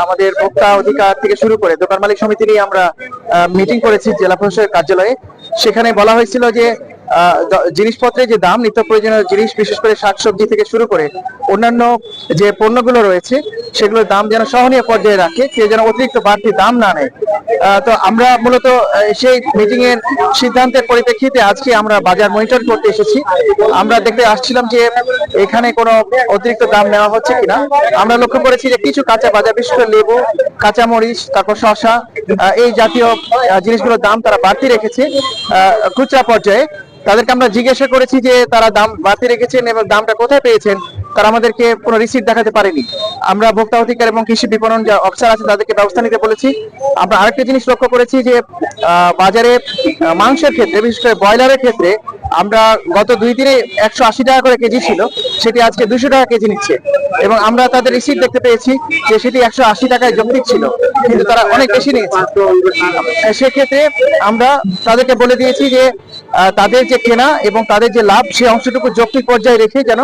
আমাদের ভোক্তা অধিকার থেকে শুরু করে দোকান মালিক সমিতি নিয়ে আমরা মিটিং করেছি জেলা প্রশাসকের কার্যালয়ে। সেখানে বলা হয়েছিল যে জিনিসপত্রের যে দাম, নিত্য প্রয়োজনীয় জিনিস, বিশেষ করে শাকসবজি থেকে শুরু করে অন্যান্য যে পণ্যগুলো রয়েছে সেগুলোর দাম যেন সহনীয় পর্যায়ে রাখে, কেউ যেন অতিরিক্ত বাড়তি দাম না নেয়। তো আমরা মূলত সেই মিটিং এর সিদ্ধান্তের পরিপ্রেক্ষিতে আজকে আমরা বাজার মনিটর করতে এসেছি। আমরা দেখতে আসছিলাম যে এখানে কোনো অতিরিক্ত দাম নেওয়া হচ্ছে কিনা। আমরা লক্ষ্য করেছি যে কিছু কাঁচা বাজার, বিশেষ করে লেবু, কাঁচামরিচ, তারপর শসা, এই জাতীয় জিনিসগুলোর দাম তারা বাড়তি রেখেছে খুচরা পর্যায়ে। তাদেরকে আমরা জিজ্ঞাসা করেছি যে তারা দাম বাড়তি রেখেছেন এবং দামটা কোথায় পেয়েছেন, তারা আমাদেরকে কোনো রিসিট দেখাতে পারেনি। আমরা ভোক্তা অধিকার এবং কৃষি বিপণন যে অফিসার আছে তাদেরকে ব্যবস্থা নিতে বলেছি। আমরা আরেকটা জিনিস লক্ষ্য করেছি যে বাজারে মাংসের ক্ষেত্রে, বিশেষ করে ব্রয়লারের ক্ষেত্রে আমরা গত 2 দিনে 180 টাকা করে কেজি ছিল, সেটি আজকে 200 টাকা কেজি নিচ্ছে। এবং আমরা তাদের রিসিট দেখতে পেয়েছি যে সেটি 180 টাকায় যৌক্তিক ছিল, কিন্তু তারা অনেক বেশি নিয়েছে। সেক্ষেত্রে আমরা তাদেরকে বলে দিয়েছি যে তাদের যে কেনা এবং তাদের যে লাভ, সেই অংশটুকু যৌক্তিক পর্যায়ে রেখে যেন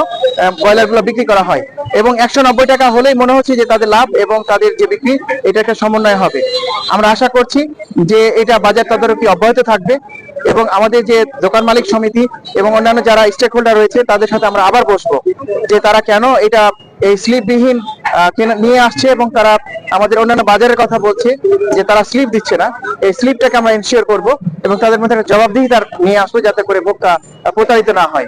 ব্রয়লার গুলো বিক্রি করা হয়। এবং 190 টাকা হলেই মনে হচ্ছে যে তাদের লাভ এবং তাদের যে বিক্রি, এটা একটা সমন্বয় হবে। আমরা আশা করছি যে এটা বাজার তদারকি অব্যাহত থাকবে এবং আমাদের যে দোকান মালিক সমিতি এবং অন্যান্য যারা স্টেক হোল্ডার রয়েছে তাদের সাথে আমরা আবার বসবো যে তারা কেন এটা এই স্লিপবিহীন নিয়ে আসছে এবং তারা আমাদের অন্যান্য বাজারের কথা বলছে যে তারা স্লিপ দিচ্ছে না। এই স্লিপটাকে আমরা এনশিওর করব এবং তাদের মধ্যে একটা জবাবদিহিতা নিয়ে আসবো যাতে করে ভোক্তা প্রতারিত না হয়।